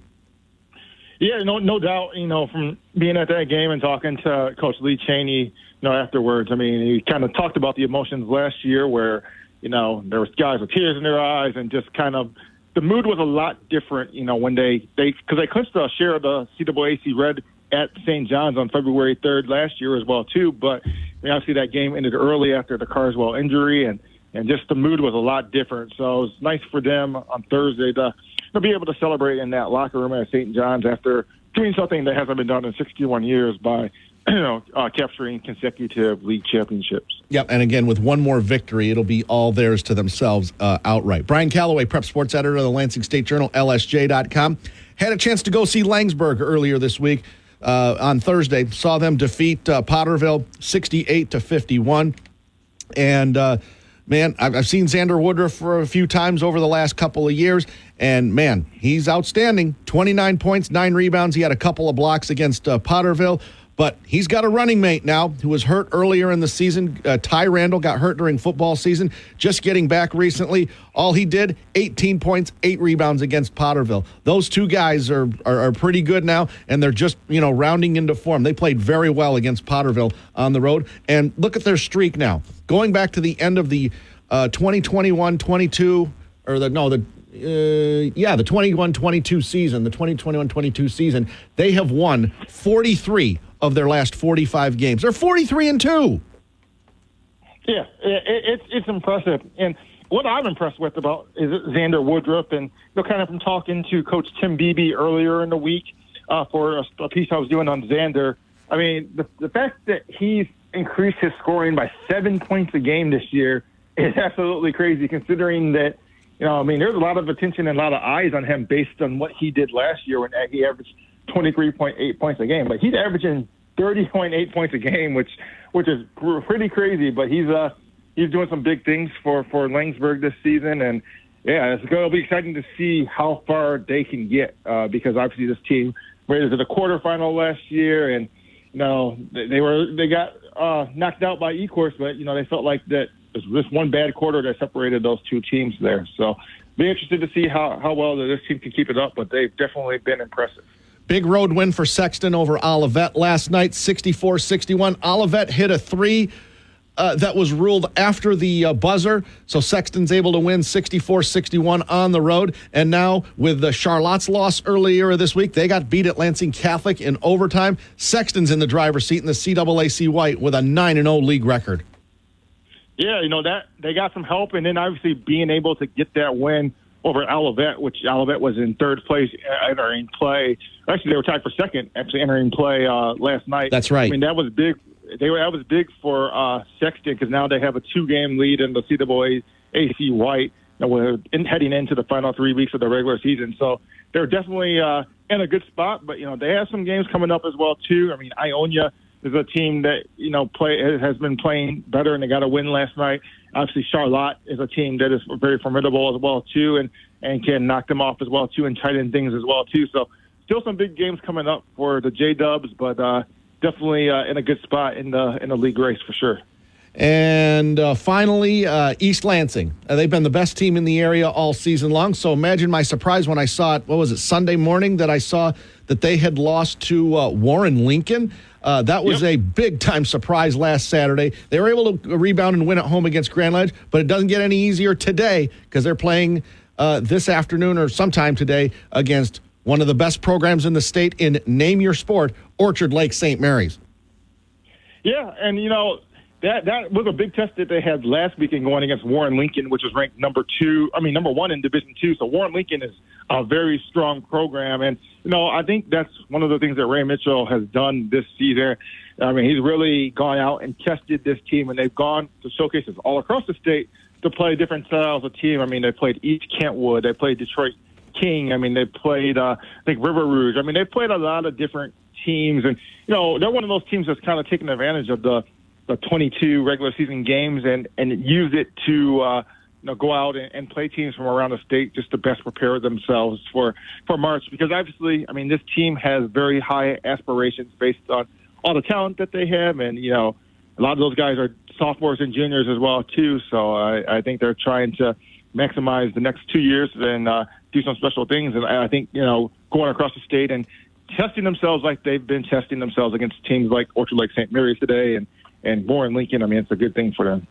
Yeah, no doubt, from being at that game and talking to Coach Lee Cheney, afterwards. I mean, he kind of talked about the emotions last year where, there was guys with tears in their eyes and just kind of the mood was a lot different, when because they clinched a share of the CAAC Red at St. John's on February 3rd last year as well, too. But obviously that game ended early after the Carswell injury and just the mood was a lot different. So it was nice for them on Thursday to be able to celebrate in that locker room at St. John's after doing something that hasn't been done in 61 years by, capturing consecutive league championships. Yep, and again, with one more victory, it'll be all theirs to themselves outright. Brian Calloway, prep sports editor of the Lansing State Journal, LSJ.com. Had a chance to go see Laingsburg earlier this week on Thursday. Saw them defeat Potterville 68-51. And man, I've seen Xander Woodruff for a few times over the last couple of years, and man, he's outstanding. 29 points, 9 rebounds. He had a couple of blocks against Potterville, but he's got a running mate now who was hurt earlier in the season. Ty Randall got hurt during football season, just getting back recently. All he did, 18 points, 8 rebounds against Potterville. Those two guys are pretty good now, and they're just, rounding into form. They played very well against Potterville on the road, and look at their streak now. Going back to the end of the 2021-22, or the 21-22 season, the 2021-22 season, they have won 43 of their last 45 games. They're 43-2. Yeah, it's impressive. And what I'm impressed with about is Xander Woodruff, and kind of from talking to Coach Tim Beebe earlier in the week for a piece I was doing on Xander. I mean, the fact that he's increased his scoring by 7 points a game this year is absolutely crazy, considering that, there's a lot of attention and a lot of eyes on him based on what he did last year when he averaged 23.8 points a game. But he's averaging 30.8 points a game, which is pretty crazy. But he's doing some big things for Laingsburg this season, and yeah, it's going to be exciting to see how far they can get because obviously this team made it to the quarterfinal last year, and they got knocked out by E-Course, but they felt like that it was this one bad quarter that separated those two teams there. So be interested to see how well this team can keep it up, but they've definitely been impressive. Big road win for Sexton over Olivet last night, 64-61. Olivet hit a three that was ruled after the buzzer, so Sexton's able to win 64-61 on the road. And now with the Charlotte's loss earlier this week, they got beat at Lansing Catholic in overtime. Sexton's in the driver's seat in the CAAC White with a 9-0 league record. Yeah, that they got some help, and then obviously being able to get that win over Olivet, which Olivet was in third place entering play. Actually, they were tied for second, actually entering play last night. That's right. I mean, that was big. That was big for Sexton because now they have a 2-game lead in the CAAC White heading into the final 3 weeks of the regular season. So they're definitely in a good spot, but they have some games coming up as well too. I mean, Ionia is a team that has been playing better, and they got a win last night. Obviously, Charlotte is a team that is very formidable as well too, and can knock them off as well too, and tighten things as well too. So still some big games coming up for the J-Dubs, but definitely in a good spot in the league race for sure. And finally, East Lansing. They've been the best team in the area all season long. So imagine my surprise when I saw it, Sunday morning, that I saw that they had lost to Warren Lincoln. That was a big-time surprise last Saturday. They were able to rebound and win at home against Grand Ledge, but it doesn't get any easier today because they're playing this afternoon or sometime today against one of the best programs in the state in name your sport, Orchard Lake St. Mary's. Yeah, and that was a big test that they had last weekend going against Warren Lincoln, which was ranked number 1 in Division II. So Warren Lincoln is a very strong program, and I think that's one of the things that Ray Mitchell has done this season. I mean, he's really gone out and tested this team, and they've gone to showcases all across the state to play different styles of team. I mean, they played East Kentwood, they played Detroit King. I mean, they played, I think, River Rouge. I mean, they played a lot of different teams, and they're one of those teams that's kind of taken advantage of the 22 regular season games and use it to go out and play teams from around the state just to best prepare themselves for March. Because obviously, I mean, this team has very high aspirations based on all the talent that they have, and a lot of those guys are sophomores and juniors as well too. So I think they're trying to maximize the next 2 years and do some special things. And I think going across the state and testing themselves like they've been testing themselves against teams like Orchard Lake St. Mary's today and Warren Lincoln. I mean, it's a good thing for them.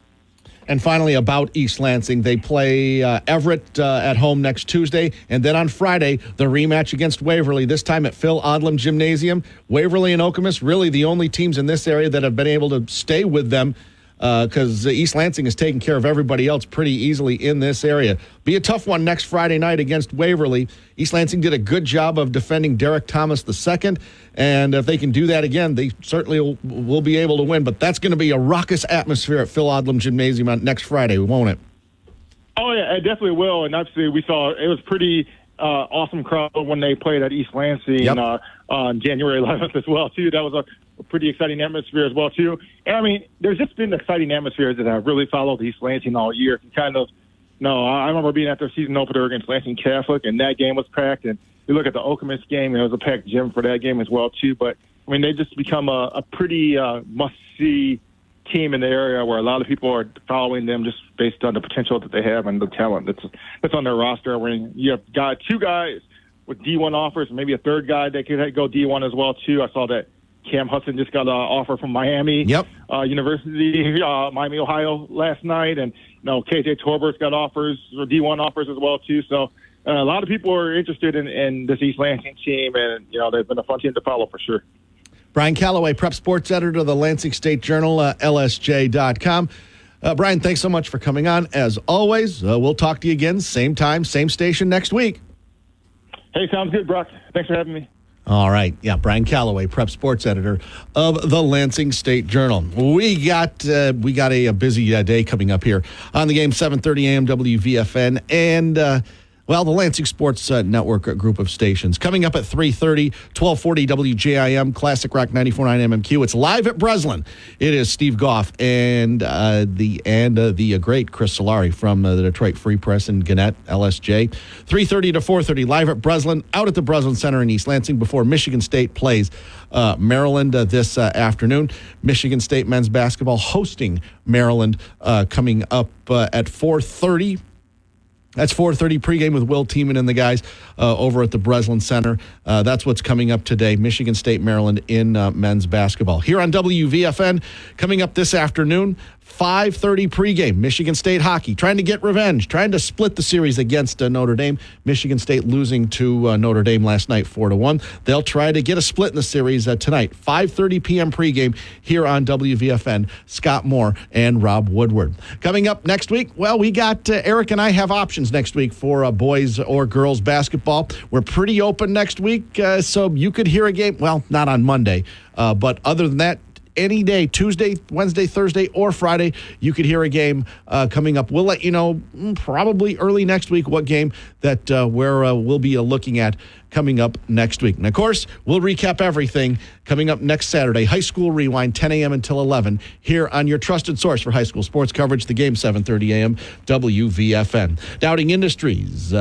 And finally, about East Lansing, they play Everett at home next Tuesday. And then on Friday, the rematch against Waverly, this time at Phil Odlum Gymnasium. Waverly and Okemos, really the only teams in this area that have been able to stay with them because East Lansing is taking care of everybody else pretty easily in this area. Be a tough one next Friday night against Waverly. East Lansing did a good job of defending Derek Thomas II, and if they can do that again, they certainly will be able to win. But that's going to be a raucous atmosphere at Phil Odlum Gymnasium on next Friday, won't it? Oh, yeah, it definitely will. And obviously we saw it was pretty awesome crowd when they played at East Lansing on January 11th as well, too. That was a pretty exciting atmosphere as well, too. And, I mean, there's just been exciting atmospheres that have really followed East Lansing all year. I remember being at their season opener against Lansing Catholic, and that game was packed. And you look at the Okemos game, and it was a packed gym for that game as well, too. But, I mean, they've just become a pretty must-see team in the area where a lot of people are following them just based on the potential that they have and the talent that's on their roster. When you have got two guys with D1 offers, maybe a third guy that could go D1 as well, too. I saw that Cam Hudson just got an offer from Miami University, Miami, Ohio last night. And, KJ Torbert's got offers, or D1 offers as well, too. So a lot of people are interested in this East Lansing team, and, they've been a fun team to follow for sure. Brian Calloway, Prep Sports Editor of the Lansing State Journal, LSJ.com. Brian, thanks so much for coming on. As always, we'll talk to you again, same time, same station next week. Hey, sounds good, Brock. Thanks for having me. All right. Yeah, Brian Calloway, prep sports editor of the Lansing State Journal. We got a busy day coming up here on the game, 7:30 a.m. WVFN, and the Lansing Sports Network group of stations. Coming up at 3:30, 1240 WJIM, Classic Rock 94.9 MMQ. It's live at Breslin. It is Steve Goff and the great Chris Solari from the Detroit Free Press and Gannett, LSJ. 3:30 to 4:30, live at Breslin, out at the Breslin Center in East Lansing before Michigan State plays Maryland this afternoon. Michigan State men's basketball hosting Maryland coming up at 4:30. That's 4:30 pregame with Will Tiemann and the guys over at the Breslin Center. That's what's coming up today. Michigan State, Maryland in men's basketball. Here on WVFN, coming up this afternoon, 5:30 pregame. Michigan State hockey, trying to get revenge, trying to split the series against Notre Dame. Michigan State losing to Notre Dame last night 4-1. They'll try to get a split in the series tonight. 5:30 p.m. pregame here on WVFN. Scott Moore and Rob Woodward. Coming up next week, we got Eric and I have options next week for boys or girls basketball. We're pretty open next week, so you could hear a game. Well, not on Monday, but other than that, any day, Tuesday, Wednesday, Thursday, or Friday, you could hear a game coming up. We'll let you know probably early next week what game that we'll be looking at coming up next week. And, of course, we'll recap everything coming up next Saturday. High School Rewind, 10 a.m. until 11, here on your trusted source for high school sports coverage, the game, 7:30 a.m., WVFN. Dowding Industries,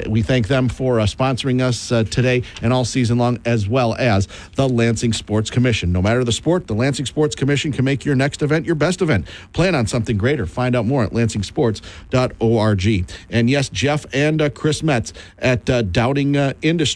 we thank them for sponsoring us today and all season long, as well as the Lansing Sports Commission. No matter the sport, the Lansing Sports Commission can make your next event your best event. Plan on something greater. Find out more at lansingsports.org. And, yes, Jeff and Chris Metz at Dowding Industries.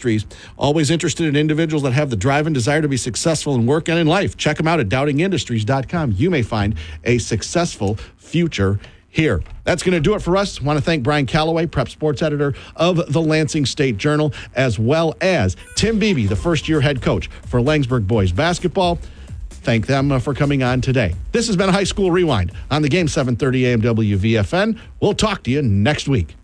Always interested in individuals that have the drive and desire to be successful in work and in life. Check them out at dowdingindustries.com. You may find a successful future here. That's going to do it for us. I want to thank Brian Calloway, prep sports editor of the Lansing State Journal, as well as Tim Beebe, the first-year head coach for Laingsburg boys basketball. Thank them for coming on today. This has been High School Rewind on the game, 7:30 a.m. WVFN. We'll talk to you next week.